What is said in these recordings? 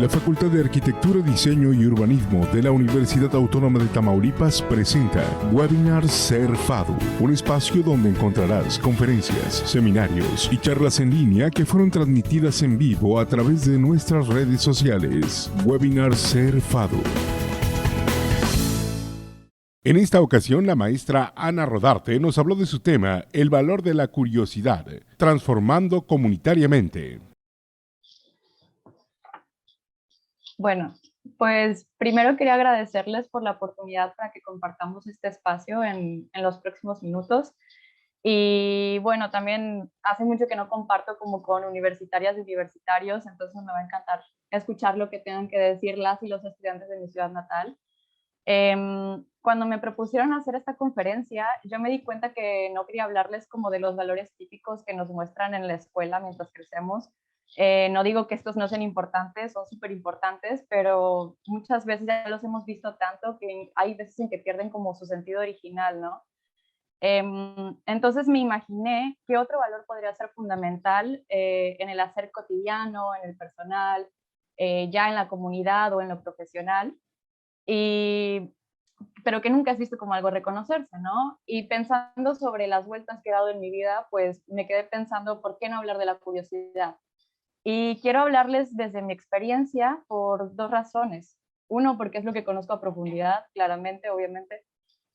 La Facultad de Arquitectura, Diseño y Urbanismo de la Universidad Autónoma de Tamaulipas presenta Webinar Ser FADU, un espacio donde encontrarás conferencias, seminarios y charlas en línea que fueron transmitidas en vivo a través de nuestras redes sociales. Webinar Ser FADU. En esta ocasión, la maestra Ana Rodarte nos habló de su tema, el valor de la curiosidad, transformando comunitariamente. Bueno, pues primero quería agradecerles por la oportunidad para que compartamos este espacio en los próximos minutos. Y bueno, también hace mucho que no comparto como con universitarias y universitarios, entonces me va a encantar escuchar lo que tengan que decir las y los estudiantes de mi ciudad natal. Cuando me propusieron hacer esta conferencia, yo me di cuenta que no quería hablarles como de los valores típicos que nos muestran en la escuela mientras crecemos. No digo que estos no sean importantes, son súper importantes, pero muchas veces ya los hemos visto tanto que hay veces en que pierden como su sentido original, ¿no? Entonces me imaginé qué otro valor podría ser fundamental en el hacer cotidiano, en el personal, ya en la comunidad o en lo profesional. Pero que nunca has visto como algo reconocerse, ¿no? Y pensando sobre las vueltas que he dado en mi vida, pues me quedé pensando, ¿por qué no hablar de la curiosidad? Y quiero hablarles desde mi experiencia por dos razones. Uno, porque es lo que conozco a profundidad, claramente, obviamente.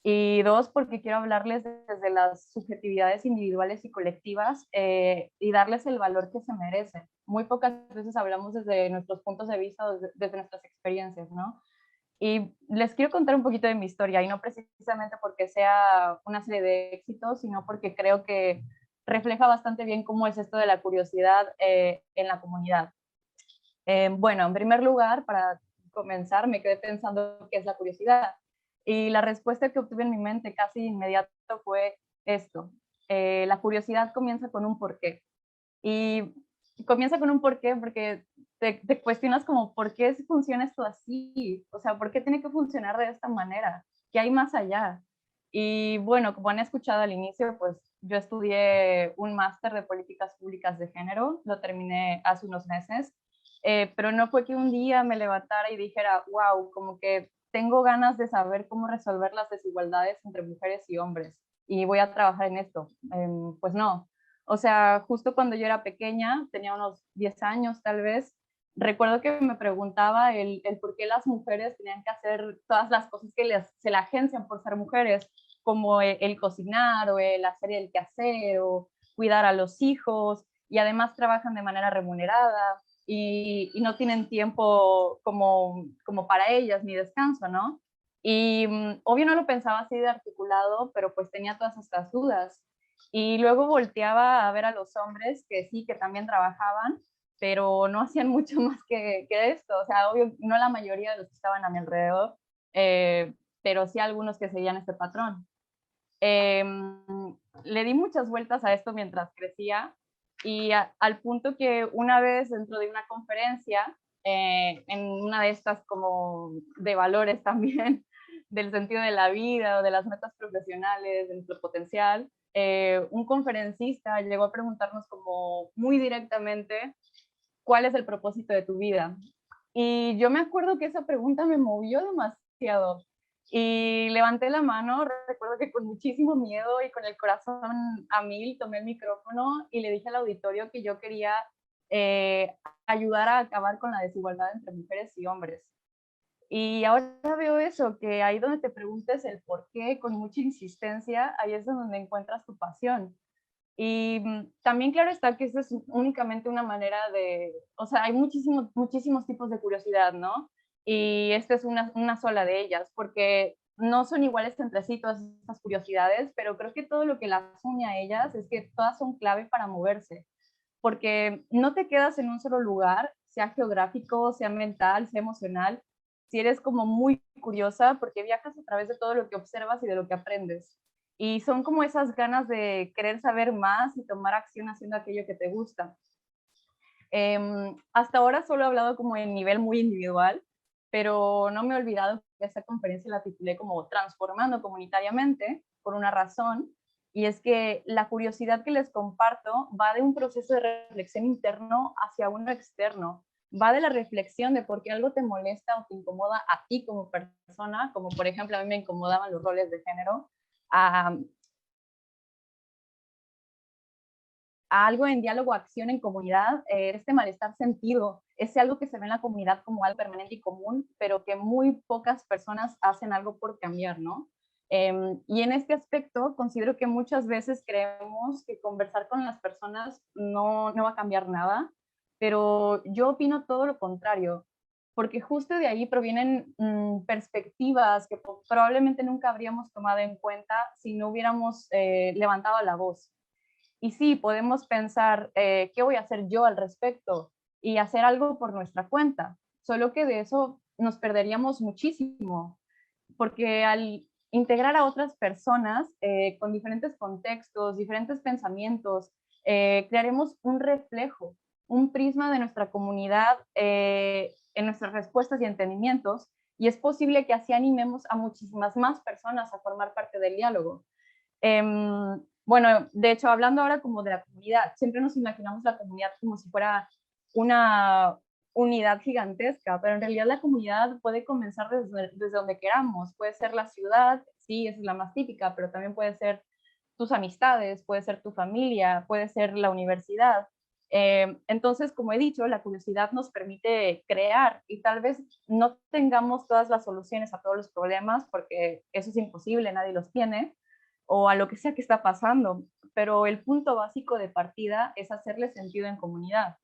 Y dos, porque quiero hablarles desde las subjetividades individuales y colectivas y darles el valor que se merecen. Muy pocas veces hablamos desde nuestros puntos de vista, desde nuestras experiencias, ¿no? Y les quiero contar un poquito de mi historia, y no precisamente porque sea una serie de éxitos, sino porque creo que refleja bastante bien cómo es esto de la curiosidad en la comunidad. Bueno, en primer lugar, para comenzar, me quedé pensando qué es la curiosidad. Y la respuesta que obtuve en mi mente casi inmediato fue esto. La curiosidad comienza con un porqué. Y comienza con un porqué porque te cuestionas como, ¿por qué funciona esto así? O sea, ¿por qué tiene que funcionar de esta manera? ¿Qué hay más allá? Y bueno, como han escuchado al inicio, pues yo estudié un máster de políticas públicas de género, lo terminé hace unos meses, pero no fue que un día me levantara y dijera, wow, como que tengo ganas de saber cómo resolver las desigualdades entre mujeres y hombres y voy a trabajar en esto. Pues no, o sea, justo cuando yo era pequeña, tenía unos 10 años tal vez, recuerdo que me preguntaba el por qué las mujeres tenían que hacer todas las cosas que se le agencian por ser mujeres, como el cocinar o el hacer el quehacer o cuidar a los hijos, y además trabajan de manera remunerada y no tienen tiempo como para ellas ni descanso, ¿no? Y obvio no lo pensaba así de articulado, pero pues tenía todas estas dudas. Y luego volteaba a ver a los hombres que sí, que también trabajaban, pero no hacían mucho más que esto. O sea, obvio, no la mayoría de los que estaban a mi alrededor, pero sí algunos que seguían este patrón. Eh, Le di muchas vueltas a esto mientras crecía y al punto que una vez dentro de una conferencia, en una de estas como de valores también, del sentido de la vida o de las metas profesionales, de nuestro potencial, un conferencista llegó a preguntarnos como muy directamente, ¿cuál es el propósito de tu vida? Y yo me acuerdo que esa pregunta me movió demasiado. Y levanté la mano, recuerdo que con muchísimo miedo y con el corazón a mil, tomé el micrófono y le dije al auditorio que yo quería eh, ayudar a acabar con la desigualdad entre mujeres y hombres. Y ahora veo eso, que ahí donde te preguntes el por qué con mucha insistencia, ahí es donde encuentras tu pasión. Y también claro está que eso es únicamente una manera de, o sea, hay muchísimos, muchísimos tipos de curiosidad, ¿no? Y esta es una sola de ellas, porque no son iguales entre sí todas estas curiosidades, pero creo que todo lo que las une a ellas es que todas son clave para moverse, porque no te quedas en un solo lugar, sea geográfico, sea mental, sea emocional, si eres como muy curiosa, porque viajas a través de todo lo que observas y de lo que aprendes. Y son como esas ganas de querer saber más y tomar acción haciendo aquello que te gusta. Hasta ahora solo he hablado como en nivel muy individual, pero no me he olvidado que esta conferencia la titulé como Transformando Comunitariamente por una razón, y es que la curiosidad que les comparto va de un proceso de reflexión interno hacia uno externo, va de la reflexión de por qué algo te molesta o te incomoda a ti como persona, como por ejemplo a mí me incomodaban los roles de género, a, a algo en diálogo, acción en comunidad, este malestar sentido, es algo que se ve en la comunidad como algo permanente y común, pero que muy pocas personas hacen algo por cambiar, ¿no? Y en este aspecto considero que muchas veces creemos que conversar con las personas no va a cambiar nada, pero yo opino todo lo contrario, porque justo de ahí provienen perspectivas que probablemente nunca habríamos tomado en cuenta si no hubiéramos levantado la voz. Y sí, podemos pensar, ¿qué voy a hacer yo al respecto? Y hacer algo por nuestra cuenta. Solo que de eso nos perderíamos muchísimo, porque al integrar a otras personas con diferentes contextos, diferentes pensamientos, crearemos un reflejo, un prisma de nuestra comunidad en nuestras respuestas y entendimientos, y es posible que así animemos a muchísimas más personas a formar parte del diálogo. Bueno, de hecho, hablando ahora como de la comunidad, siempre nos imaginamos la comunidad como si fuera una unidad gigantesca, pero en realidad la comunidad puede comenzar desde donde queramos. Puede ser la ciudad, sí, esa es la más típica, pero también puede ser tus amistades, puede ser tu familia, puede ser la universidad. Entonces, como he dicho, la curiosidad nos permite crear y tal vez no tengamos todas las soluciones a todos los problemas, porque eso es imposible, nadie los tiene, o a lo que sea que está pasando, pero el punto básico de partida es hacerle sentido en comunidad.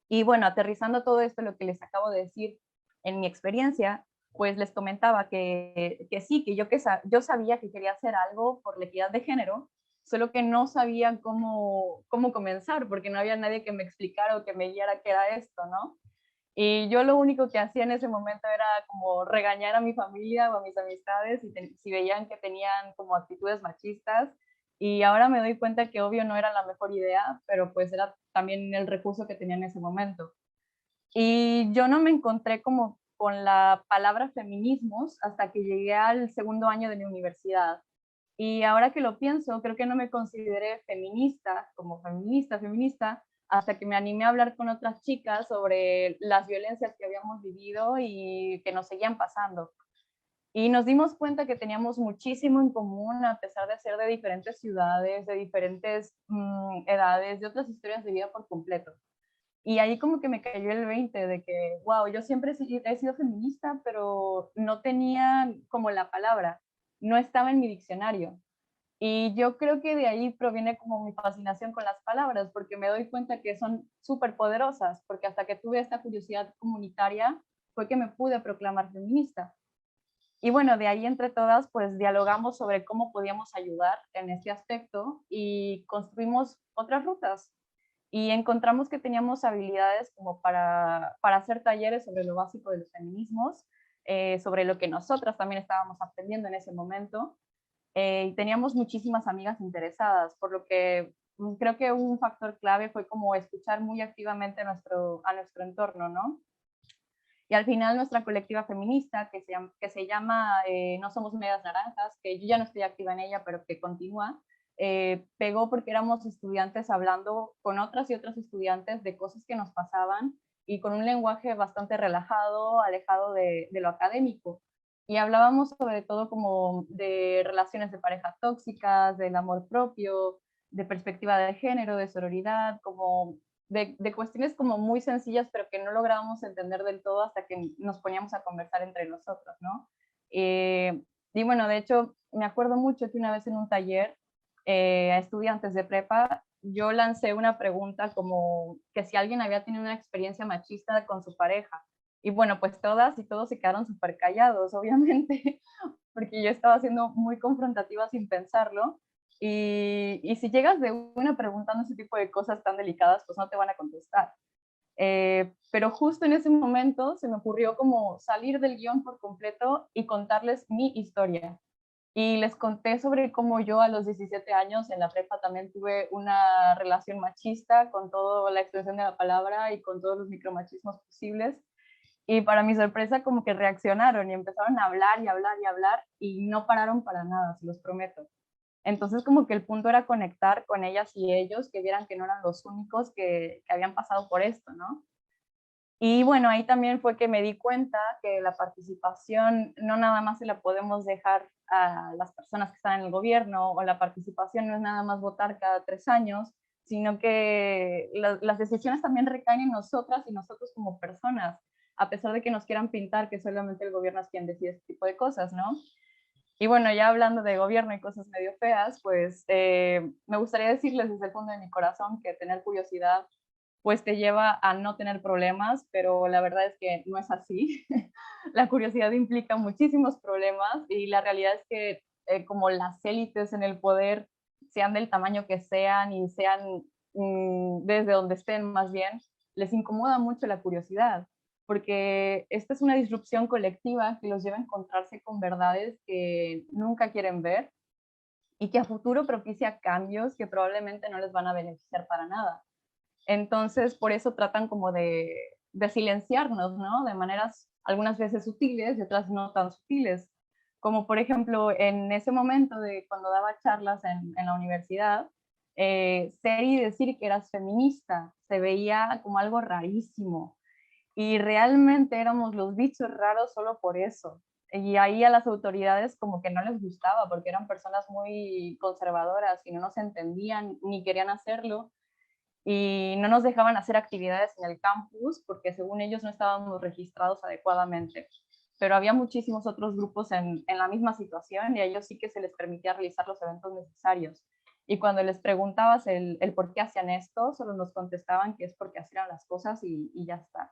Y bueno, aterrizando todo esto, lo que les acabo de decir en mi experiencia, pues les comentaba que sí, que yo sabía que quería hacer algo por la equidad de género, solo que no sabía cómo comenzar, porque no había nadie que me explicara o que me guiara qué era esto, ¿no? Y yo lo único que hacía en ese momento era como regañar a mi familia o a mis amistades si veían que tenían como actitudes machistas. Y ahora me doy cuenta que obvio no era la mejor idea, pero pues era también el recurso que tenía en ese momento. Y yo no me encontré como con la palabra feminismos hasta que llegué al segundo año de mi universidad. Y ahora que lo pienso, creo que no me consideré feminista, como feminista, hasta que me animé a hablar con otras chicas sobre las violencias que habíamos vivido y que nos seguían pasando. Y nos dimos cuenta que teníamos muchísimo en común, a pesar de ser de diferentes ciudades, de diferentes edades, de otras historias de vida por completo. Y ahí como que me cayó el 20 de que, wow, yo siempre he sido feminista, pero no tenía como la palabra, no estaba en mi diccionario. Y yo creo que de ahí proviene como mi fascinación con las palabras, porque me doy cuenta que son súper poderosas, porque hasta que tuve esta curiosidad comunitaria fue que me pude proclamar feminista. Y bueno, de ahí entre todas, pues dialogamos sobre cómo podíamos ayudar en este aspecto y construimos otras rutas. Y encontramos que teníamos habilidades como para hacer talleres sobre lo básico de los feminismos, sobre lo que nosotras también estábamos aprendiendo en ese momento, y teníamos muchísimas amigas interesadas, por lo que creo que un factor clave fue como escuchar muy activamente a nuestro entorno, ¿no? Y al final nuestra colectiva feminista, que se llama No Somos Medias Naranjas, que yo ya no estoy activa en ella, pero que continúa, pegó porque éramos estudiantes hablando con otras y otros estudiantes de cosas que nos pasaban y con un lenguaje bastante relajado, alejado de lo académico. Y hablábamos sobre todo como de relaciones de pareja tóxicas, del amor propio, de perspectiva de género, de sororidad, como de cuestiones como muy sencillas, pero que no lográbamos entender del todo hasta que nos poníamos a conversar entre nosotros, ¿no? Y bueno, de hecho, me acuerdo mucho que una vez en un taller a estudiantes de prepa, yo lancé una pregunta como que si alguien había tenido una experiencia machista con su pareja. Y bueno, pues todas y todos se quedaron súper callados, obviamente, porque yo estaba siendo muy confrontativa sin pensarlo. Y si llegas de una preguntando ese tipo de cosas tan delicadas, pues no te van a contestar. Pero justo en ese momento se me ocurrió como salir del guión por completo y contarles mi historia. Y les conté sobre cómo yo a los 17 años en la prepa también tuve una relación machista con toda la extensión de la palabra y con todos los micromachismos posibles. Y para mi sorpresa como que reaccionaron y empezaron a hablar y hablar y hablar y no pararon para nada, se los prometo. Entonces como que el punto era conectar con ellas y ellos, que vieran que no eran los únicos que habían pasado por esto, ¿no? Y bueno, ahí también fue que me di cuenta que la participación no nada más se la podemos dejar a las personas que están en el gobierno, o la participación no es nada más votar cada 3 años, sino que las decisiones también recaen en nosotras y nosotros como personas, a pesar de que nos quieran pintar que solamente el gobierno es quien decide este tipo de cosas, ¿no? Y bueno, ya hablando de gobierno y cosas medio feas, pues me gustaría decirles desde el fondo de mi corazón que tener curiosidad pues te lleva a no tener problemas, pero la verdad es que no es así. La curiosidad implica muchísimos problemas y la realidad es que como las élites en el poder, sean del tamaño que sean y sean desde donde estén más bien, les incomoda mucho la curiosidad, porque esta es una disrupción colectiva que los lleva a encontrarse con verdades que nunca quieren ver y que a futuro propicia cambios que probablemente no les van a beneficiar para nada. Entonces, por eso tratan como de silenciarnos, ¿no? De maneras algunas veces sutiles y otras no tan sutiles. Como por ejemplo, en ese momento de cuando daba charlas en la universidad, ser y decir que eras feminista se veía como algo rarísimo. Y realmente éramos los bichos raros solo por eso. Y ahí a las autoridades como que no les gustaba porque eran personas muy conservadoras y no nos entendían ni querían hacerlo y no nos dejaban hacer actividades en el campus porque según ellos no estábamos registrados adecuadamente. Pero había muchísimos otros grupos en la misma situación y a ellos sí que se les permitía realizar los eventos necesarios. Y cuando les preguntabas el por qué hacían esto, solo nos contestaban que es porque hacían las cosas y ya está.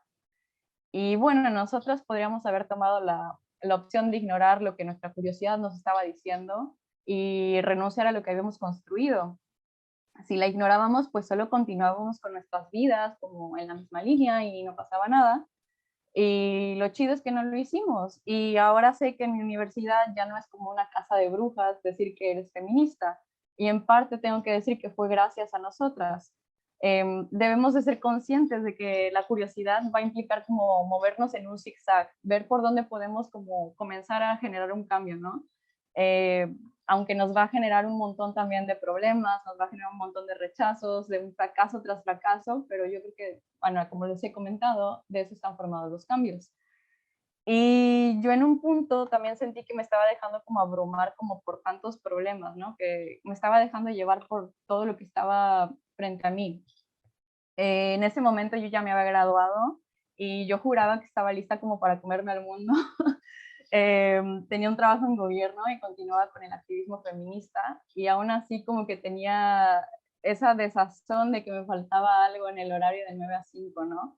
Y bueno, nosotros podríamos haber tomado la opción de ignorar lo que nuestra curiosidad nos estaba diciendo y renunciar a lo que habíamos construido. Si la ignorábamos, pues solo continuábamos con nuestras vidas como en la misma línea y no pasaba nada. Y lo chido es que no lo hicimos. Y ahora sé que en mi universidad ya no es como una casa de brujas decir que eres feminista. Y en parte tengo que decir que fue gracias a nosotras. Debemos de ser conscientes de que la curiosidad va a implicar como movernos en un zigzag, ver por dónde podemos como comenzar a generar un cambio, ¿no? Eh, Aunque nos va a generar un montón también de problemas, nos va a generar un montón de rechazos, de un fracaso tras fracaso, pero yo creo que, bueno, como les he comentado, de eso están formados los cambios. Y yo en un punto también sentí que me estaba dejando como abrumar como por tantos problemas, ¿no? Que me estaba dejando llevar por todo lo que estaba frente a mí. En ese momento yo ya me había graduado y yo juraba que estaba lista como para comerme al mundo. Tenía un trabajo en gobierno y continuaba con el activismo feminista y aún así como que tenía esa desazón de que me faltaba algo en el horario de 9 a 5, ¿no?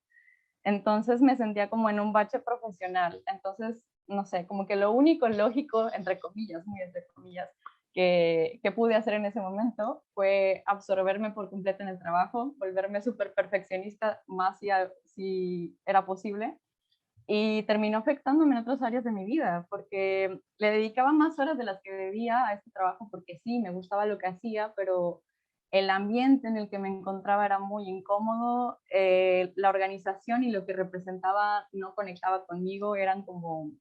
Entonces me sentía como en un bache profesional. Entonces, no sé, como que lo único lógico, entre comillas, muy entre comillas, que pude hacer en ese momento fue absorberme por completo en el trabajo, volverme súper perfeccionista, más si era posible, y terminó afectándome en otras áreas de mi vida, porque le dedicaba más horas de las que debía a este trabajo, porque sí, me gustaba lo que hacía, pero el ambiente en el que me encontraba era muy incómodo, la organización y lo que representaba no conectaba conmigo, eran como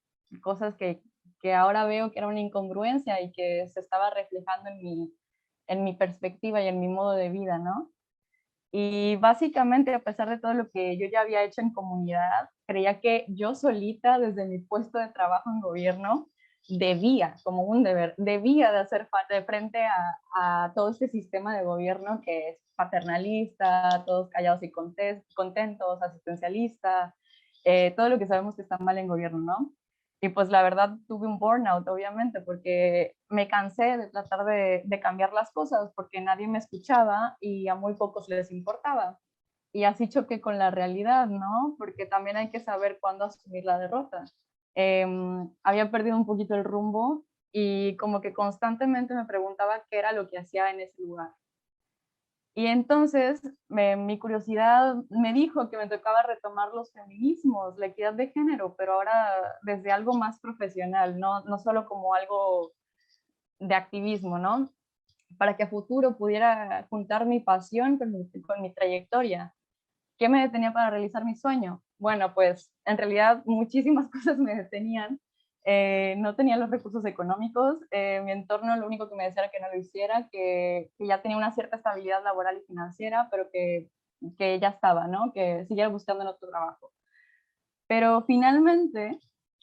cosas que ahora veo que era una incongruencia y que se estaba reflejando en mi perspectiva y en mi modo de vida, ¿no? Y básicamente, a pesar de todo lo que yo ya había hecho en comunidad, creía que yo solita, desde mi puesto de trabajo en gobierno, debía, como un deber, debía de hacer de frente a todo este sistema de gobierno que es paternalista, todos callados y contentos, asistencialista, todo lo que sabemos que está mal en gobierno, ¿no? Y pues la verdad tuve un burnout, obviamente, porque me cansé de tratar de cambiar las cosas, porque nadie me escuchaba y a muy pocos les importaba. Y así choqué con la realidad, ¿no? Porque también hay que saber cuándo asumir la derrota. Había perdido un poquito el rumbo y como que constantemente me preguntaba qué era lo que hacía en ese lugar. Y entonces mi curiosidad me dijo que me tocaba retomar los feminismos, la equidad de género, pero ahora desde algo más profesional, no solo como algo de activismo, ¿no? Para que a futuro pudiera juntar mi pasión con mi trayectoria. ¿Qué me detenía para realizar mi sueño? Bueno, pues en realidad muchísimas cosas me detenían. No tenía los recursos económicos, mi entorno lo único que me decía era que no lo hiciera, que ya tenía una cierta estabilidad laboral y financiera, pero que ya estaba, ¿no? Que siguiera buscando en otro trabajo. Pero finalmente,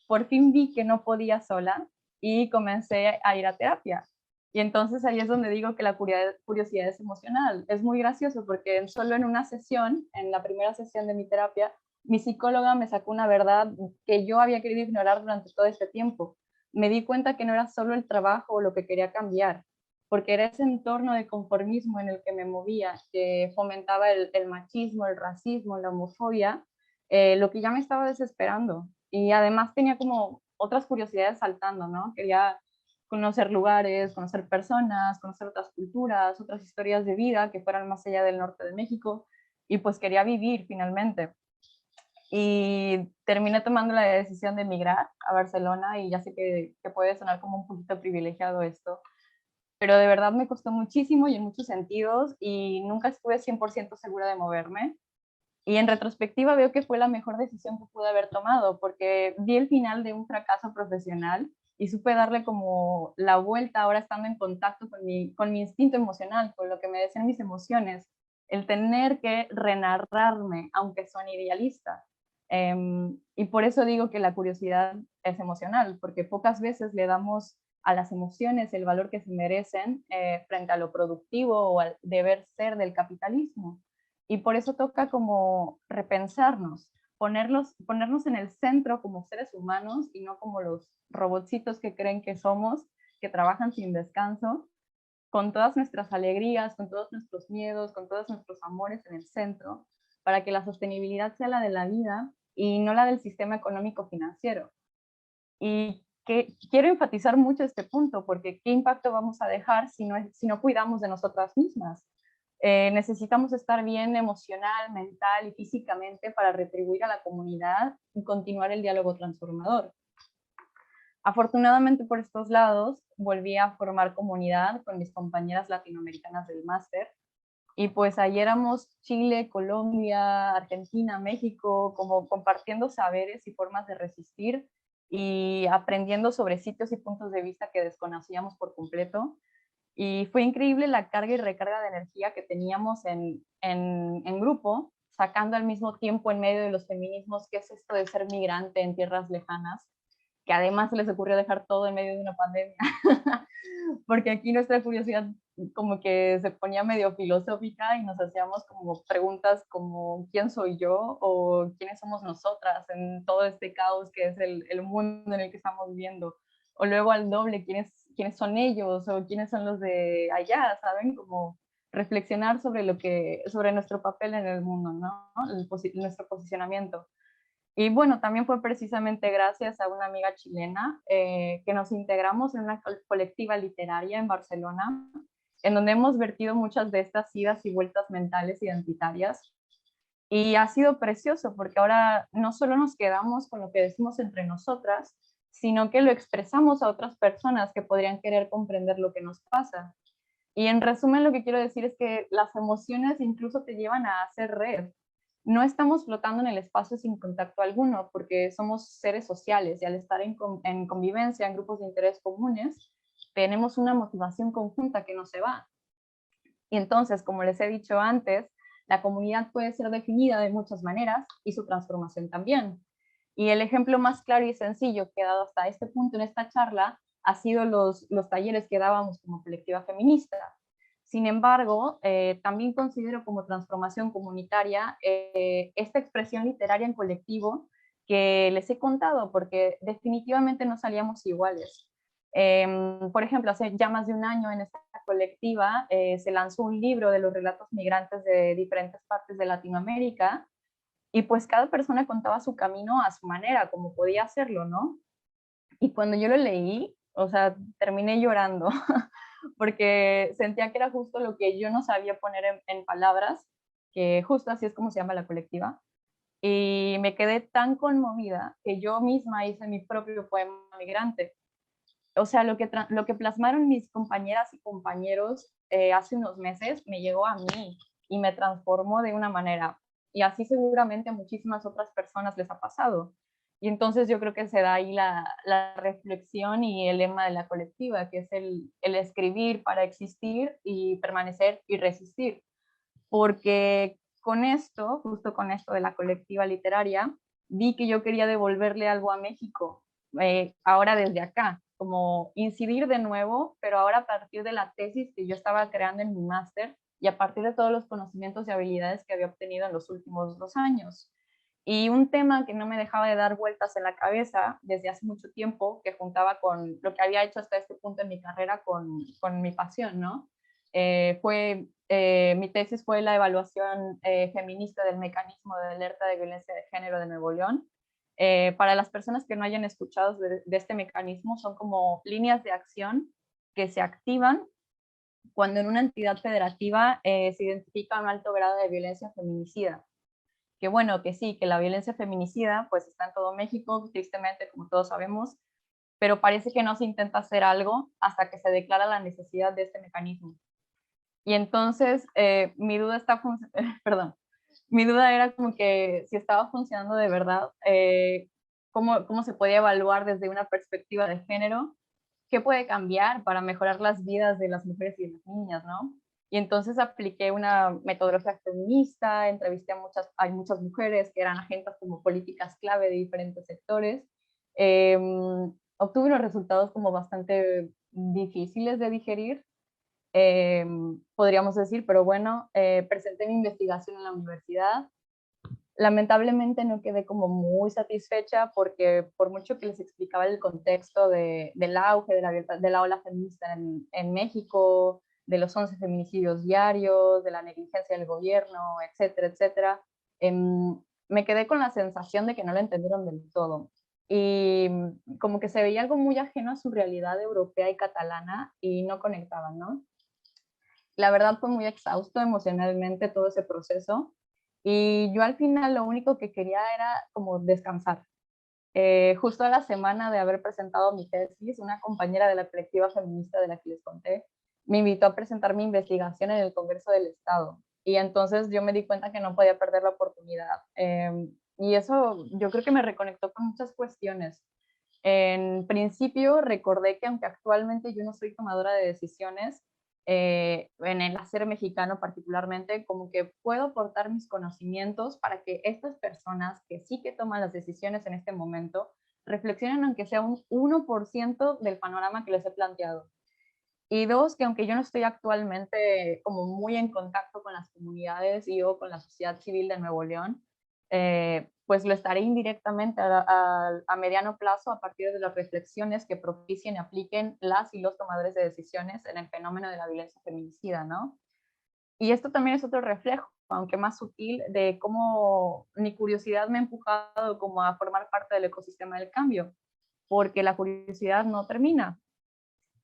por fin vi que no podía sola y comencé a ir a terapia. Y entonces ahí es donde digo que la curiosidad es emocional. Es muy gracioso porque solo en una sesión, en la primera sesión de mi terapia, mi psicóloga me sacó una verdad que yo había querido ignorar durante todo este tiempo. Me di cuenta que no era solo el trabajo lo que quería cambiar, porque era ese entorno de conformismo en el que me movía, que fomentaba el machismo, el racismo, la homofobia, lo que ya me estaba desesperando. Y además tenía como otras curiosidades saltando, ¿no? Quería conocer lugares, conocer personas, conocer otras culturas, otras historias de vida que fueran más allá del norte de México, y pues quería vivir finalmente. Y terminé tomando la decisión de emigrar a Barcelona, y ya sé que puede sonar como un poquito privilegiado esto, pero de verdad me costó muchísimo y en muchos sentidos, y nunca estuve 100% segura de moverme. Y en retrospectiva veo que fue la mejor decisión que pude haber tomado, porque vi el final de un fracaso profesional y supe darle como la vuelta ahora estando en contacto con mi instinto emocional, con lo que me decían mis emociones, el tener que renarrarme, aunque son idealista. Y por eso digo que la curiosidad es emocional, porque pocas veces le damos a las emociones el valor que se merecen frente a lo productivo o al deber ser del capitalismo. Y por eso toca como repensarnos, ponernos en el centro como seres humanos y no como los robotcitos que creen que somos, que trabajan sin descanso, con todas nuestras alegrías, con todos nuestros miedos, con todos nuestros amores en el centro, para que la sostenibilidad sea la de la vida y no la del sistema económico financiero. Y que quiero enfatizar mucho este punto, porque ¿qué impacto vamos a dejar si no cuidamos de nosotras mismas? Necesitamos estar bien emocional, mental y físicamente para retribuir a la comunidad y continuar el diálogo transformador. Afortunadamente por estos lados volví a formar comunidad con mis compañeras latinoamericanas del máster, y pues ahí éramos Chile, Colombia, Argentina, México, como compartiendo saberes y formas de resistir y aprendiendo sobre sitios y puntos de vista que desconocíamos por completo. Y fue increíble la carga y recarga de energía que teníamos en grupo, sacando al mismo tiempo en medio de los feminismos qué es esto de ser migrante en tierras lejanas, que además se les ocurrió dejar todo en medio de una pandemia, porque aquí nuestra curiosidad como que se ponía medio filosófica y nos hacíamos como preguntas como ¿quién soy yo? O ¿quiénes somos nosotras en todo este caos que es el mundo en el que estamos viviendo? O luego al doble, ¿quiénes son ellos? O ¿quiénes son los de allá? ¿Saben? Como reflexionar sobre nuestro papel en el mundo, ¿no? Nuestro posicionamiento. Y bueno, también fue precisamente gracias a una amiga chilena que nos integramos en una colectiva literaria en Barcelona, en donde hemos vertido muchas de estas idas y vueltas mentales identitarias. Y ha sido precioso porque ahora no solo nos quedamos con lo que decimos entre nosotras, sino que lo expresamos a otras personas que podrían querer comprender lo que nos pasa. Y en resumen, lo que quiero decir es que las emociones incluso te llevan a hacer red. No estamos flotando en el espacio sin contacto alguno, porque somos seres sociales y al estar en convivencia, en grupos de interés comunes, tenemos una motivación conjunta que no se va. Y entonces, como les he dicho antes, la comunidad puede ser definida de muchas maneras y su transformación también. Y el ejemplo más claro y sencillo que he dado hasta este punto en esta charla ha sido los talleres que dábamos como colectiva feminista. Sin embargo, también considero como transformación comunitaria esta expresión literaria en colectivo que les he contado, porque definitivamente no salíamos iguales. Por ejemplo, hace ya más de un año en esta colectiva se lanzó un libro de los relatos migrantes de diferentes partes de Latinoamérica, y pues cada persona contaba su camino a su manera, como podía hacerlo, ¿no? Y cuando yo lo leí, o sea, terminé llorando, porque sentía que era justo lo que yo no sabía poner en palabras, que justo así es como se llama la colectiva. Y me quedé tan conmovida que yo misma hice mi propio poema migrante. O sea, lo que plasmaron mis compañeras y compañeros hace unos meses me llegó a mí y me transformó de una manera. Y así seguramente a muchísimas otras personas les ha pasado. Y entonces yo creo que se da ahí la reflexión y el lema de la colectiva, que es el escribir para existir y permanecer y resistir. Porque con esto, justo con esto de la colectiva literaria, vi que yo quería devolverle algo a México, ahora desde acá, como incidir de nuevo, pero ahora a partir de la tesis que yo estaba creando en mi máster y a partir de todos los conocimientos y habilidades que había obtenido en los últimos 2 años. Y un tema que no me dejaba de dar vueltas en la cabeza desde hace mucho tiempo, que juntaba con lo que había hecho hasta este punto en mi carrera con mi pasión, ¿no? Mi tesis fue la evaluación feminista del mecanismo de alerta de violencia de género de Nuevo León. Para las personas que no hayan escuchado de este mecanismo, son como líneas de acción que se activan cuando en una entidad federativa se identifica un alto grado de violencia feminicida. Que bueno, que sí, que la violencia feminicida pues está en todo México, tristemente, como todos sabemos, pero parece que no se intenta hacer algo hasta que se declara la necesidad de este mecanismo. Y entonces mi duda perdón, mi duda era como que si estaba funcionando de verdad, cómo se podía evaluar desde una perspectiva de género, qué puede cambiar para mejorar las vidas de las mujeres y las niñas, ¿no? Y entonces apliqué una metodología feminista, entrevisté hay muchas mujeres que eran agentes como políticas clave de diferentes sectores. Eh, Obtuve unos resultados como bastante difíciles de digerir, podríamos decir, pero bueno, presenté mi investigación en la universidad. Lamentablemente no quedé como muy satisfecha porque por mucho que les explicaba el contexto del auge de la ola feminista en México, de los 11 feminicidios diarios, de la negligencia del gobierno, etcétera, etcétera, me quedé con la sensación de que no lo entendieron del todo. Y como que se veía algo muy ajeno a su realidad europea y catalana y no conectaban, ¿no? La verdad fue muy exhausto emocionalmente todo ese proceso y yo al final lo único que quería era como descansar. Justo a la semana de haber presentado mi tesis, una compañera de la colectiva feminista de la que les conté me invitó a presentar mi investigación en el Congreso del Estado y entonces yo me di cuenta que no podía perder la oportunidad. Y eso yo creo que me reconectó con muchas cuestiones. En principio recordé que aunque actualmente yo no soy tomadora de decisiones, en el hacer mexicano particularmente, como que puedo aportar mis conocimientos para que estas personas que sí que toman las decisiones en este momento reflexionen aunque sea un 1% del panorama que les he planteado. Y dos, que aunque yo no estoy actualmente como muy en contacto con las comunidades y o con la sociedad civil de Nuevo León, pues lo estaré indirectamente a mediano plazo a partir de las reflexiones que propicien y apliquen las y los tomadores de decisiones en el fenómeno de la violencia feminicida, ¿no? Y esto también es otro reflejo, aunque más sutil, de cómo mi curiosidad me ha empujado como a formar parte del ecosistema del cambio, porque la curiosidad no termina.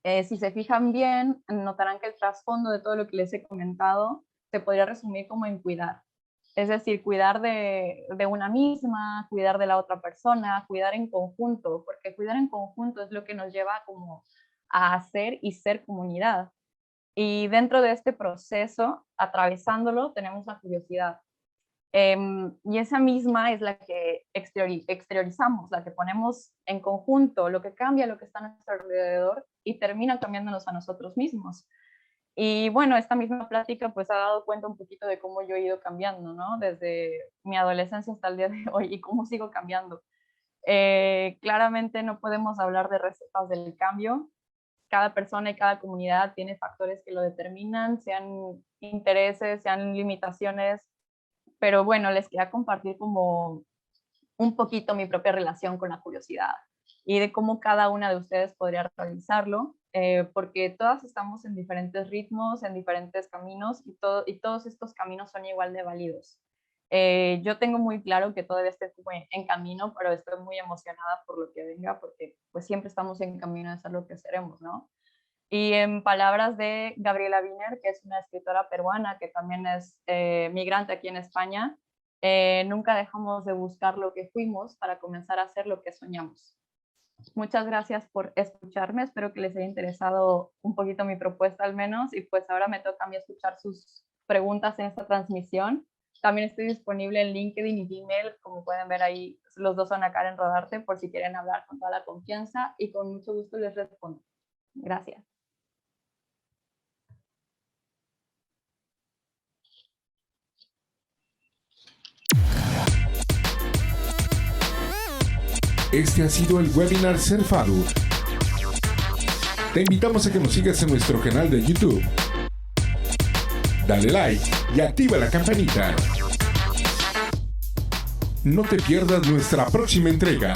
Si se fijan bien, notarán que el trasfondo de todo lo que les he comentado se podría resumir como en cuidar. Es decir, cuidar de una misma, cuidar de la otra persona, cuidar en conjunto, porque cuidar en conjunto es lo que nos lleva como a hacer y ser comunidad. Y dentro de este proceso, atravesándolo, tenemos la curiosidad. Y esa misma es la que exteriorizamos, la que ponemos en conjunto, lo que cambia lo que está a nuestro alrededor y termina cambiándonos a nosotros mismos. Y bueno, esta misma plática pues ha dado cuenta un poquito de cómo yo he ido cambiando, ¿no? Desde mi adolescencia hasta el día de hoy y cómo sigo cambiando. Claramente no podemos hablar de recetas del cambio. Cada persona y cada comunidad tiene factores que lo determinan, sean intereses, sean limitaciones, pero bueno, les quería compartir como un poquito mi propia relación con la curiosidad y de cómo cada una de ustedes podría realizarlo, porque todas estamos en diferentes ritmos, en diferentes caminos y todos estos caminos son igual de válidos. Yo tengo muy claro que todavía estoy en camino, pero estoy muy emocionada por lo que venga, porque pues siempre estamos en camino de ser lo que seremos, ¿no? Y en palabras de Gabriela Wiener, que es una escritora peruana que también es migrante aquí en España, nunca dejamos de buscar lo que fuimos para comenzar a hacer lo que soñamos. Muchas gracias por escucharme, espero que les haya interesado un poquito mi propuesta al menos, y pues ahora me toca a mí escuchar sus preguntas en esta transmisión. También estoy disponible en LinkedIn y Gmail, como pueden ver ahí, los dos son a Karen Rodarte, por si quieren hablar con toda la confianza, y con mucho gusto les respondo. Gracias. Este ha sido el webinar Ser FADU. Te invitamos a que nos sigas en nuestro canal de YouTube. Dale like y activa la campanita. No te pierdas nuestra próxima entrega.